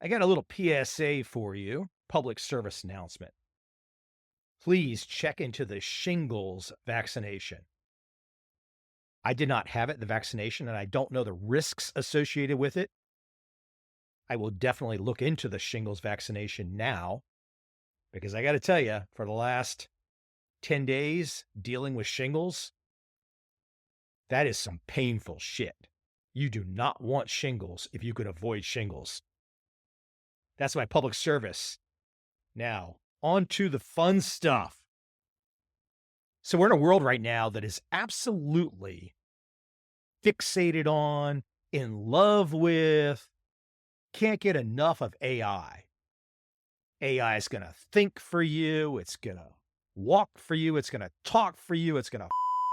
I got a little PSA for you, public service announcement. Please check into the shingles vaccination. I did not have it, the vaccination, and I don't know the risks associated with it. I will definitely look into the shingles vaccination now because I got to tell you, for the last 10 days dealing with shingles, that is some painful shit. You do not want shingles if you could avoid shingles. That's my public service. Now, on to the fun stuff. So we're in a world right now that is absolutely fixated on, in love with, can't get enough of AI. AI is going to think for you. It's going to walk for you. It's going to talk for you. It's going to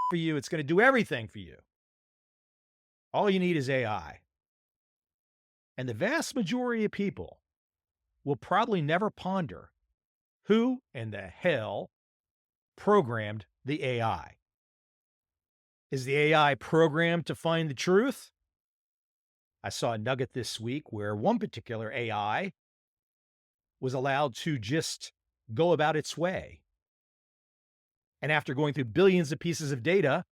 for you. It's going to do everything for you. All you need is AI. And the vast majority of people will probably never ponder who in the hell programmed the AI. Is the AI programmed to find the truth? I saw a nugget this week where one particular AI was allowed to just go about its way. And after going through billions of pieces of data,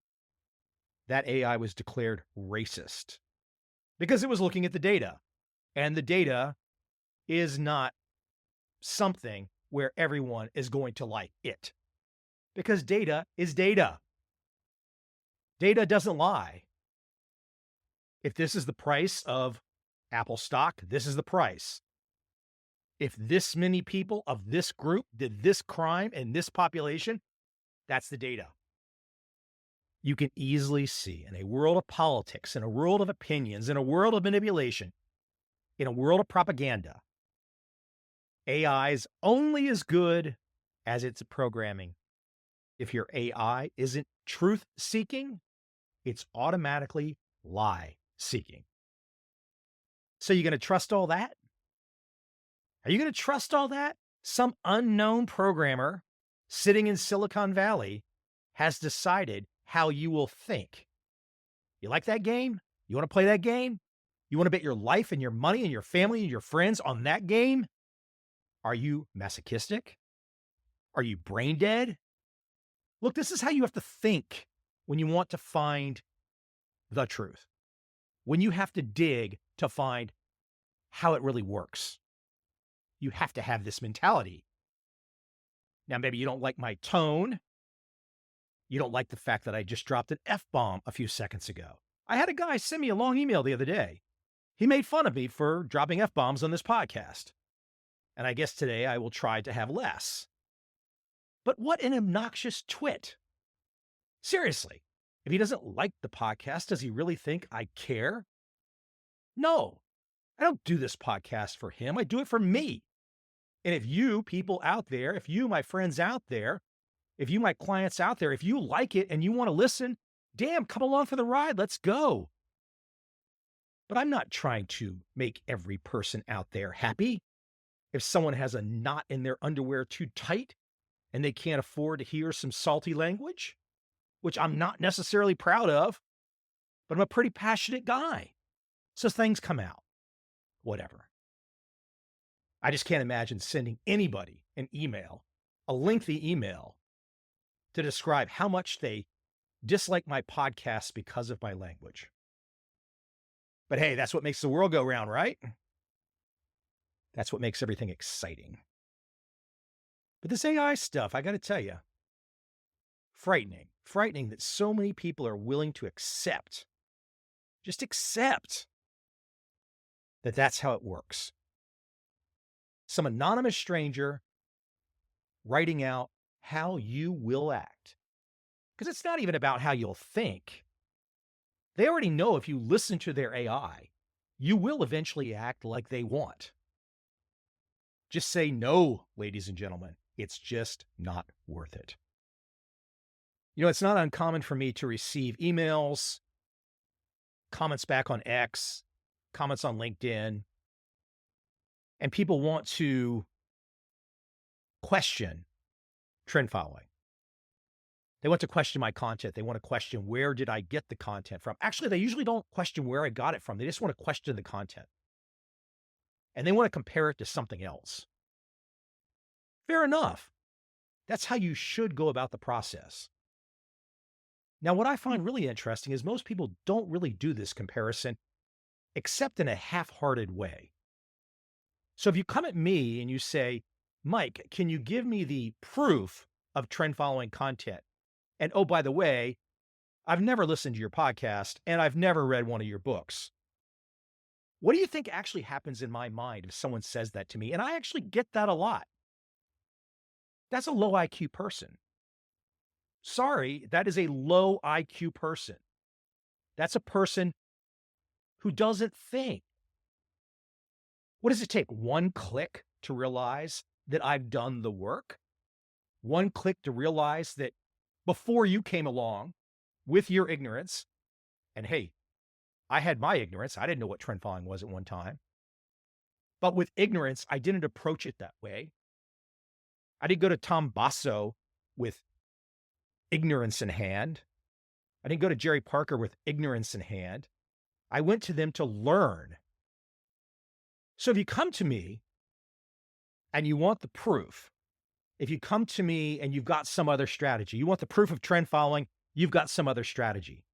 that AI was declared racist because it was looking at the data. And the data is not something where everyone is going to like it because data is data. Data doesn't lie. If this is the price of Apple stock, this is the price. If this many people of this group did this crime in this population, that's the data. You can easily see in a world of politics, in a world of opinions, in a world of manipulation, in a world of propaganda, AI is only as good as its programming. If your AI isn't truth-seeking, it's automatically lie-seeking. So you're going to trust all that? Are you going to trust all that? Some unknown programmer sitting in Silicon Valley has decided how you will think. You like that game? You want to play that game? You want to bet your life and your money and your family and your friends on that game? Are you masochistic? Are you brain dead? Look, this is how you have to think when you want to find the truth. When you have to dig to find how it really works. You have to have this mentality. Now, maybe you don't like my tone. You don't like the fact that I just dropped an F-bomb a few seconds ago. I had a guy send me a long email the other day. He made fun of me for dropping F-bombs on this podcast. And I guess today I will try to have less. But what an obnoxious twit. Seriously, if he doesn't like the podcast, does he really think I care? No, I don't do this podcast for him. I do it for me. And if you people out there, if you, my friends out there, if you, my clients out there, if you like it and you want to listen, damn, come along for the ride. Let's go. But I'm not trying to make every person out there happy. If someone has a knot in their underwear too tight and they can't afford to hear some salty language, which I'm not necessarily proud of, but I'm a pretty passionate guy. So things come out. Whatever. I just can't imagine sending anybody an email, a lengthy email, to describe how much they dislike my podcast because of my language. But hey, that's what makes the world go round, right? That's what makes everything exciting. But this AI stuff, I got to tell you, frightening that so many people are willing to accept, just accept that that's how it works. Some anonymous stranger writing out how you will act. Because it's not even about how you'll think. They already know if you listen to their AI, you will eventually act like they want. Just say no, ladies and gentlemen. It's just not worth it. You know, it's not uncommon for me to receive emails, comments back on X, comments on LinkedIn, and people want to question trend following. They want to question my content. They want to question, where did I get the content from? Actually, they usually don't question where I got it from. They just want to question the content. and they want to compare it to something else. Fair enough. That's how you should go about the process. Now, what I find really interesting is most people don't really do this comparison except in a half-hearted way. So if you come at me and you say, Mike, can you give me the proof of trend following content? And oh, by the way, I've never listened to your podcast and I've never read one of your books. What do you think actually happens in my mind if someone says that to me? And I actually get that a lot. That's a low IQ person. Sorry, that is a low IQ person. That's a person who doesn't think. What does it take? One click to realize that I've done the work? One click to realize that before you came along with your ignorance, and hey, I had my ignorance. I didn't know what trend following was at one time. But with ignorance, I didn't approach it that way. I didn't go to Tom Basso with ignorance in hand. I didn't go to Jerry Parker with ignorance in hand. I went to them to learn. So if you come to me and you want the proof, if you come to me and you've got some other strategy, you want the proof of trend following, you've got some other strategy.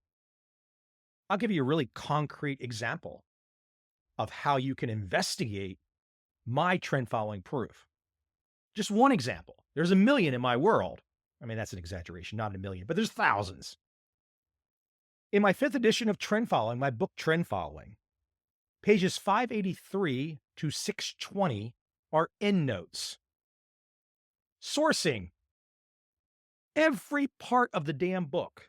I'll give you a really concrete example of how you can investigate my trend following proof. Just one example. There's a million in my world. I mean, that's an exaggeration, not a million, but there's thousands. In my 5th edition of Trend Following, my book Trend Following, pages 583 to 620 are endnotes. Sourcing every part of the damn book,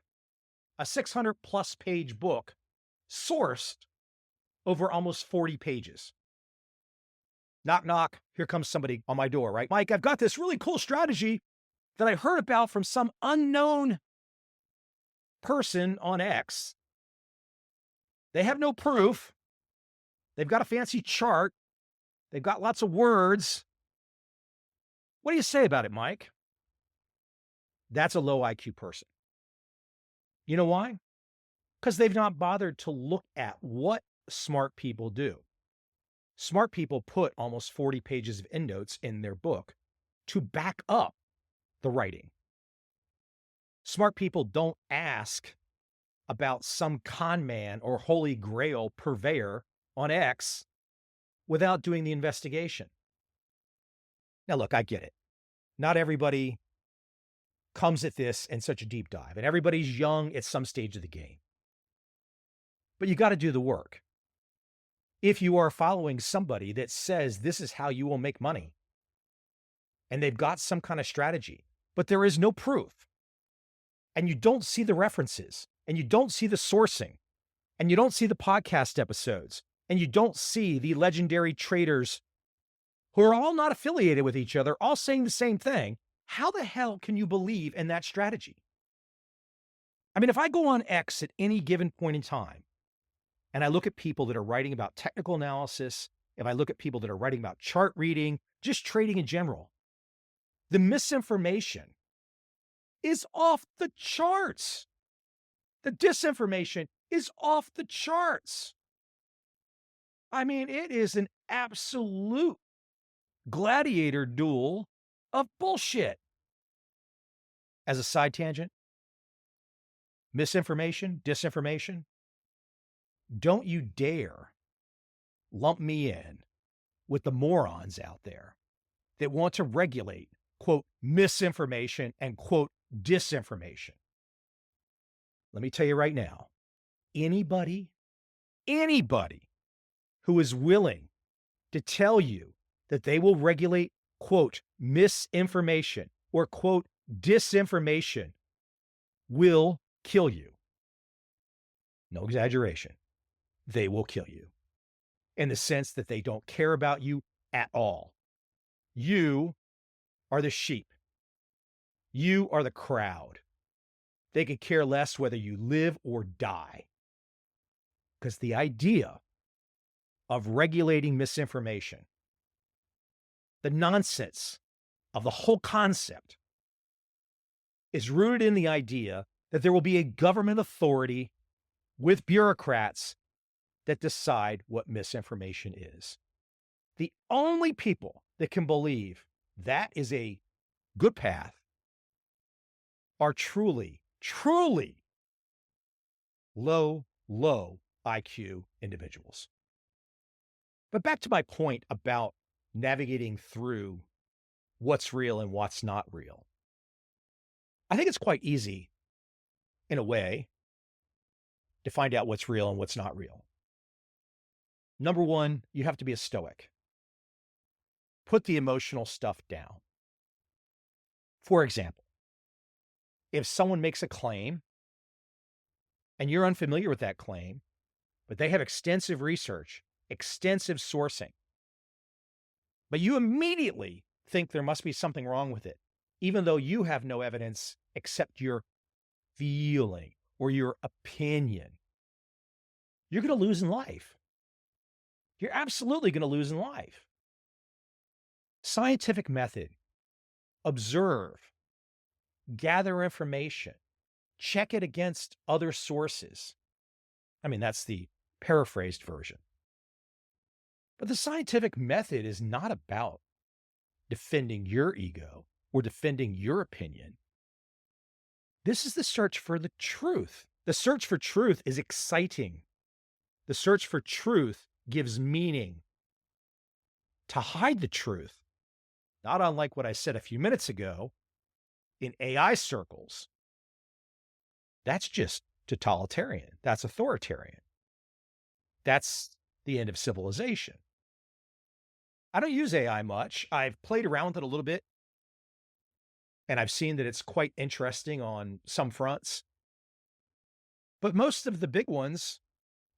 a 600 plus page book, sourced over almost 40 pages. Knock, knock. Here comes somebody on my door, right? Mike, I've got this really cool strategy that I heard about from some unknown person on X. They have no proof. They've got a fancy chart. They've got lots of words. What do you say about it, Mike? That's a low IQ person. You know why? Because they've not bothered to look at what smart people do. Smart people put almost 40 pages of endnotes in their book to back up the writing. Smart people don't ask about some con man or holy grail purveyor on X without doing the investigation. Now, look, I get it. Not everybody comes at this in such a deep dive, and everybody's young at some stage of the game. But you got to do the work. If you are following somebody that says this is how you will make money, and they've got some kind of strategy, but there is no proof, and you don't see the references, and you don't see the sourcing, and you don't see the podcast episodes, and you don't see the legendary traders who are all not affiliated with each other, all saying the same thing, how the hell can you believe in that strategy? I mean, if I go on X at any given point in time, and I look at people that are writing about technical analysis, if I look at people that are writing about chart reading, just trading in general, the misinformation is off the charts. The disinformation is off the charts. I mean, it is an absolute gladiator duel of bullshit. As a side tangent, misinformation, disinformation, don't you dare lump me in with the morons out there that want to regulate, quote, misinformation and, quote, disinformation. Let me tell you right now, anybody who is willing to tell you that they will regulate, quote, misinformation or, quote, disinformation will kill you. No exaggeration. They will kill you in the sense that they don't care about you at all. You are the sheep. You are the crowd. They could care less whether you live or die. Because the idea of regulating misinformation, the nonsense of the whole concept, is rooted in the idea that there will be a government authority with bureaucrats that decide what misinformation is. The only people that can believe that is a good path are truly, truly low IQ individuals. But back to my point about navigating through what's real and what's not real. I think it's quite easy, in a way, to find out what's real and what's not real. Number one, you have to be a stoic. Put the emotional stuff down. For example, if someone makes a claim and you're unfamiliar with that claim, but they have extensive research, extensive sourcing, but you immediately think there must be something wrong with it, even though you have no evidence except your feeling or your opinion, you're going to lose in life. You're absolutely going to lose in life. Scientific method, observe, gather information, check it against other sources. I mean, that's the paraphrased version. But the scientific method is not about defending your ego or defending your opinion. This is the search for the truth. The search for truth is exciting. The search for truth gives meaning. To hide the truth, not unlike what I said a few minutes ago, in AI circles, that's just totalitarian. That's authoritarian. That's the end of civilization. I don't use AI much. I've played around with it a little bit, and I've seen that it's quite interesting on some fronts. But most of the big ones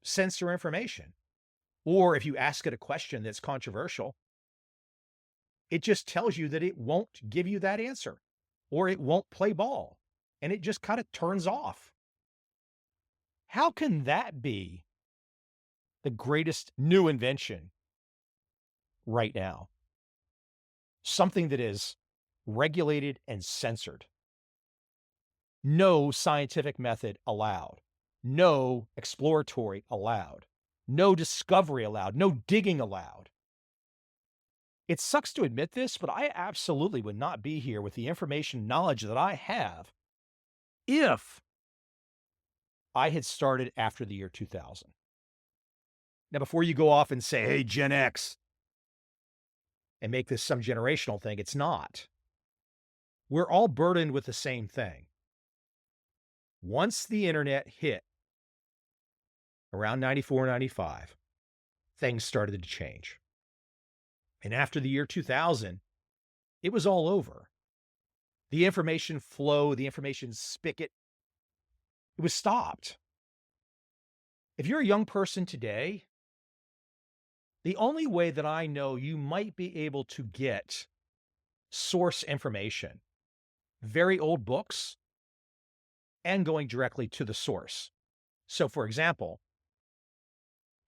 censor information. Or if you ask it a question that's controversial, it just tells you that it won't give you that answer, or it won't play ball, and it just kind of turns off. How can that be the greatest new invention right now? Something that is regulated and censored. No scientific method allowed. No exploratory allowed. No discovery allowed. No digging allowed. It sucks to admit this, but I absolutely would not be here with the information knowledge that I have if I had started after the year 2000. Now, before you go off and say, hey, Gen X, and make this some generational thing, it's not. We're all burdened with the same thing. Once the internet hit around 94, 95, things started to change. And after the year 2000, it was all over. The information flow, the information spigot, it was stopped. If you're a young person today, the only way that I know you might be able to get source information, very old books, and going directly to the source. So, for example,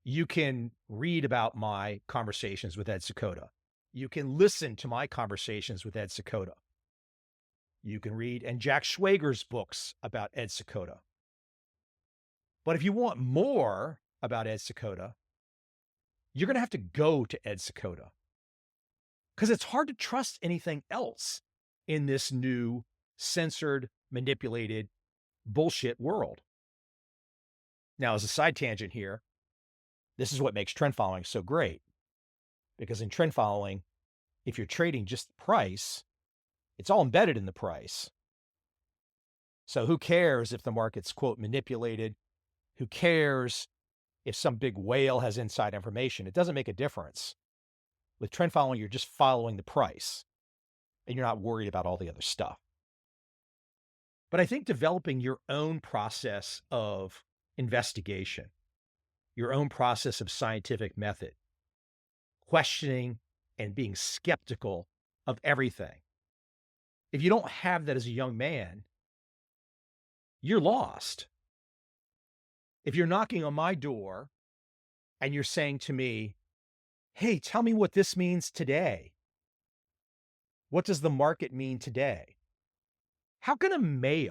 you can read about my conversations with Ed Seykota. You can listen to my conversations with Ed Seykota. You can read and Jack Schwager's books about Ed Seykota. But if you want more about Ed Seykota, you're going to have to go to Ed Seykota, because it's hard to trust anything else in this new censored, manipulated bullshit world. Now, as a side tangent here, this is what makes trend following so great, because in trend following, if you're trading just the price, it's all embedded in the price. So who cares if the market's, quote, manipulated? Who cares if some big whale has inside information? It doesn't make a difference. With trend following, you're just following the price, and you're not worried about all the other stuff. But I think developing your own process of investigation, your own process of scientific method, questioning and being skeptical of everything. If you don't have that as a young man, you're lost. If you're knocking on my door and you're saying to me, hey, tell me what this means today. What does the market mean today? How can a man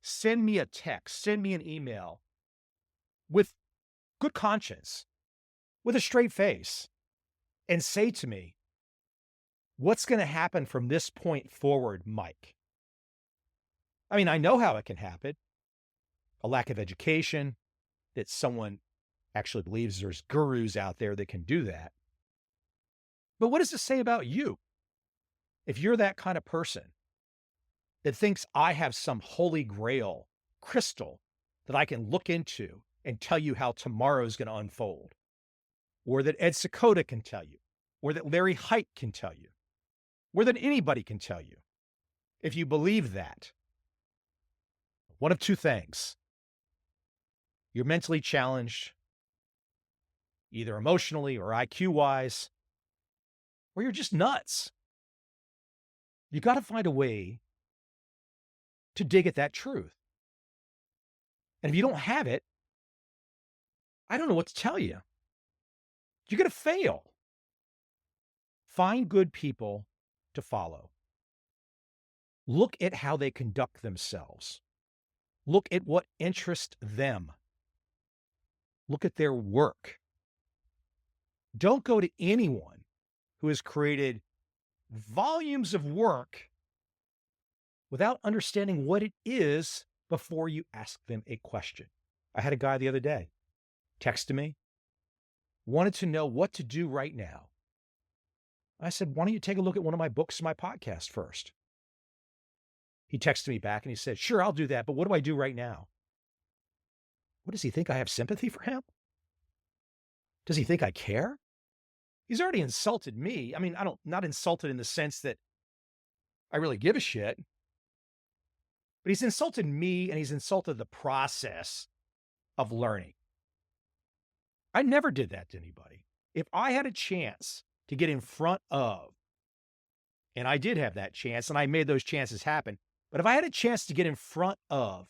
send me a text, send me an email with good conscience with a straight face and say to me, what's going to happen from this point forward, Mike? I mean, I know how it can happen. A lack of education, that someone actually believes there's gurus out there that can do that. But what does it say about you? If you're that kind of person that thinks I have some holy grail crystal that I can look into and tell you how tomorrow is going to unfold, or that Ed Secoda can tell you, or that Larry Hite can tell you, or that anybody can tell you. If you believe that, one of two things: you're mentally challenged, either emotionally or IQ wise, or you're just nuts. You got to find a way to dig at that truth. And if you don't have it, I don't know what to tell you. You're going to fail. Find good people to follow. Look at how they conduct themselves. Look at what interests them. Look at their work. Don't go to anyone who has created volumes of work without understanding what it is before you ask them a question. I had a guy the other day text me, wanted to know what to do right now. I said, why don't you take a look at one of my books and my podcast first? He texted me back and he said, sure, I'll do that, but what do I do right now? What does he think? I have sympathy for him? Does he think I care? He's already insulted me. I mean, not insulted in the sense that I really give a shit, but he's insulted me and he's insulted the process of learning. I never did that to anybody. If I had a chance to get in front of, and I did have that chance and I made those chances happen, but if I had a chance to get in front of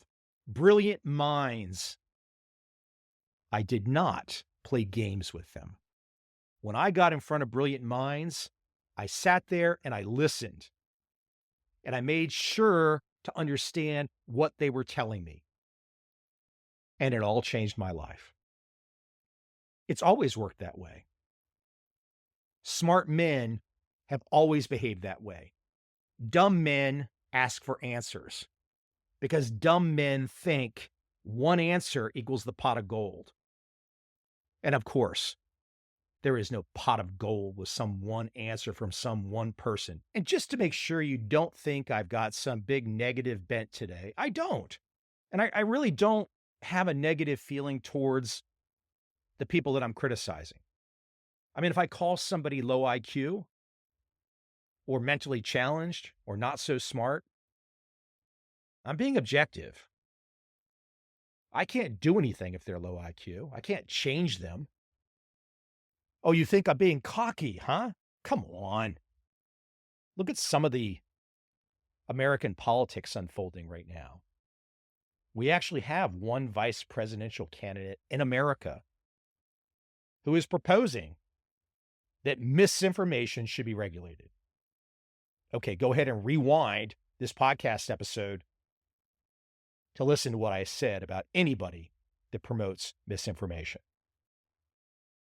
brilliant minds, I did not play games with them. When I got in front of brilliant minds, I sat there and I listened. And I made sure to understand what they were telling me. And it all changed my life. It's always worked that way. Smart men have always behaved that way. Dumb men ask for answers because dumb men think one answer equals the pot of gold. And of course, there is no pot of gold with some one answer from some one person. And just to make sure you don't think I've got some big negative bent today, I don't. And I really don't have a negative feeling towards the people that I'm criticizing. I mean, if I call somebody low IQ or mentally challenged or not so smart, I'm being objective. I can't do anything if they're low IQ. I can't change them. Oh, you think I'm being cocky, huh? Come on. Look at some of the American politics unfolding right now. We actually have one vice presidential candidate in America who is proposing that misinformation should be regulated. Okay, go ahead and rewind this podcast episode to listen to what I said about anybody that promotes misinformation.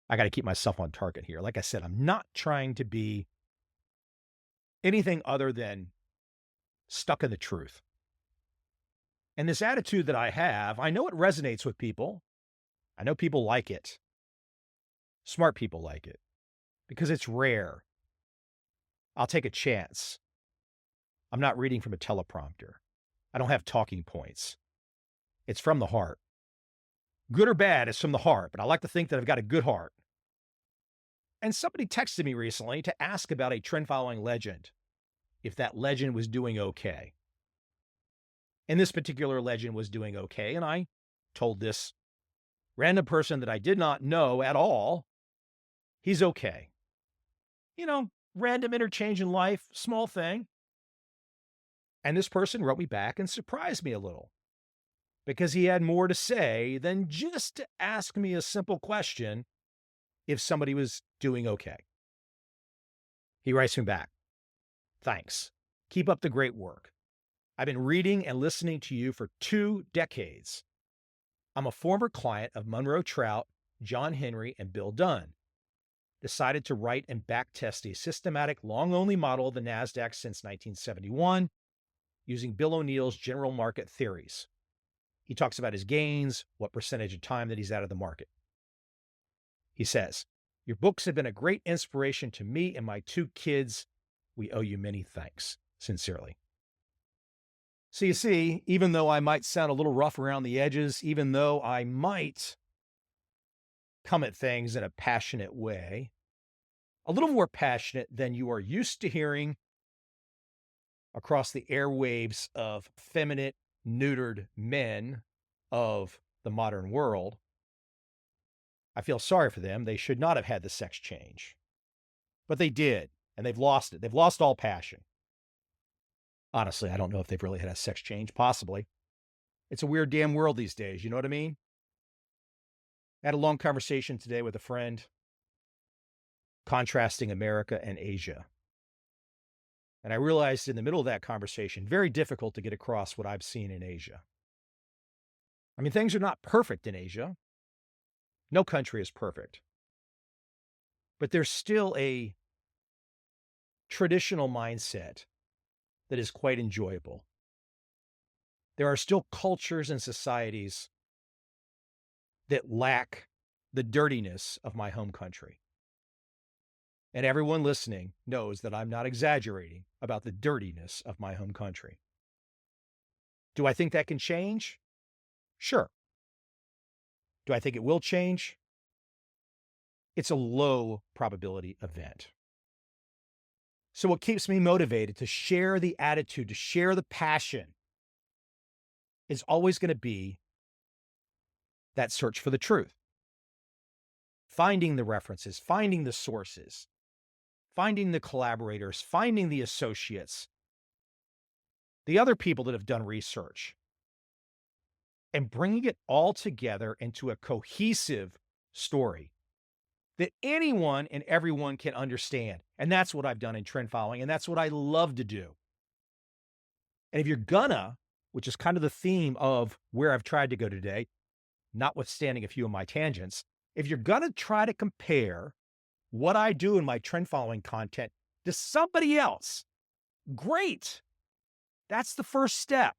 I got to keep myself on target here. Like I said, I'm not trying to be anything other than stuck in the truth. And this attitude that I have, I know it resonates with people. I know people like it. Smart people like it because it's rare. I'll take a chance. I'm not reading from a teleprompter. I don't have talking points. It's from the heart. Good or bad, it's from the heart, but I like to think that I've got a good heart. And somebody texted me recently to ask about a trend following legend, if that legend was doing okay. And this particular legend was doing okay, and I told this random person that I did not know at all, he's okay. You know, random interchange in life, small thing. And this person wrote me back and surprised me a little because he had more to say than just to ask me a simple question if somebody was doing okay. He writes me back, thanks. Keep up the great work. I've been reading and listening to you for 2 decades. I'm a former client of Monroe Trout, John Henry, and Bill Dunn. decided to write and backtest a systematic long-only model of the NASDAQ since 1971 using Bill O'Neill's general market theories. He talks about his gains, what percentage of time that he's out of the market. He says, "Your books have been a great inspiration to me and my 2 kids. We owe you many thanks. Sincerely." So you see, even though I might sound a little rough around the edges, even though I might come at things in a passionate way, a little more passionate than you are used to hearing across the airwaves of feminine, neutered men of the modern world, I feel sorry for them. They should not have had the sex change. But they did, and they've lost it. They've lost all passion. Honestly, I don't know if they've really had a sex change, possibly. It's a weird damn world these days, you know what I mean? I had a long conversation today with a friend contrasting America and Asia. And I realized in the middle of that conversation, very difficult to get across what I've seen in Asia. I mean, things are not perfect in Asia. No country is perfect. But there's still a traditional mindset that is quite enjoyable. There are still cultures and societies that lack the dirtiness of my home country. And everyone listening knows that I'm not exaggerating about the dirtiness of my home country. Do I think that can change? Sure. Do I think it will change? It's a low probability event. So what keeps me motivated to share the attitude, to share the passion, is always going to be that search for the truth. Finding the references, finding the sources, finding the collaborators, finding the associates, the other people that have done research, and bringing it all together into a cohesive story that anyone and everyone can understand. And that's what I've done in trend following, and that's what I love to do. And if you're gonna, which is kind of the theme of where I've tried to go today, notwithstanding a few of my tangents, if you're gonna try to compare what I do in my trend following content to somebody else, great. That's the first step.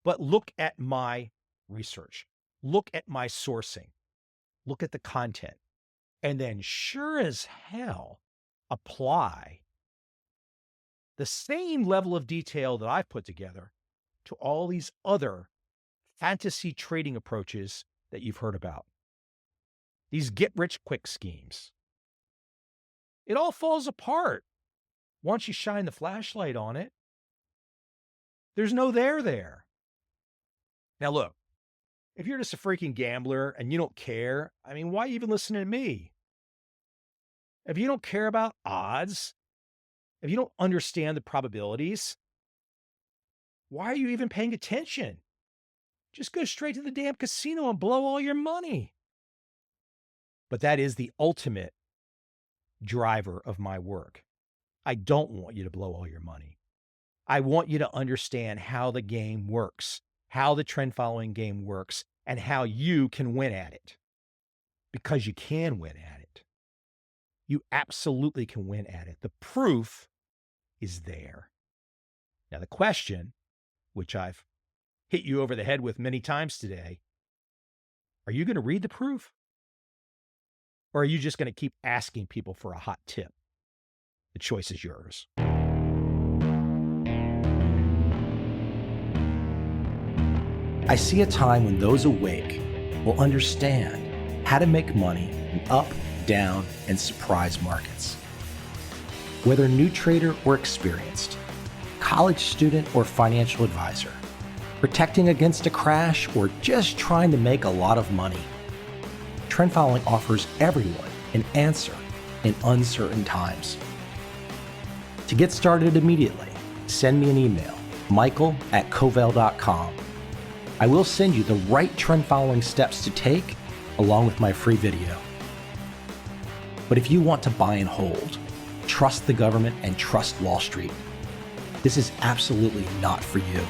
But look at my research, look at my sourcing, look at the content, and then sure as hell apply the same level of detail that I've put together to all these other fantasy trading approaches that you've heard about. These get-rich-quick schemes. It all falls apart once you shine the flashlight on it. There's no there. Now look, if you're just a freaking gambler and you don't care, I mean, why even listen to me? If you don't care about odds, if you don't understand the probabilities, why are you even paying attention? Just go straight to the damn casino and blow all your money. But that is the ultimate driver of my work. I don't want you to blow all your money. I want you to understand how the game works, how the trend following game works, and how you can win at it. Because you can win at it. You absolutely can win at it. The proof is there. Now the question, which I've hit you over the head with many times today, are you going to read the proof? Or are you just going to keep asking people for a hot tip? The choice is yours. I see a time when those awake will understand how to make money in up, down, and surprise markets. Whether new trader or experienced, college student or financial advisor, protecting against a crash or just trying to make a lot of money, trend following offers everyone an answer in uncertain times. To get started immediately, send me an email, michael@covel.com. I will send you the right trend following steps to take along with my free video. But if you want to buy and hold, trust the government and trust Wall Street, this is absolutely not for you.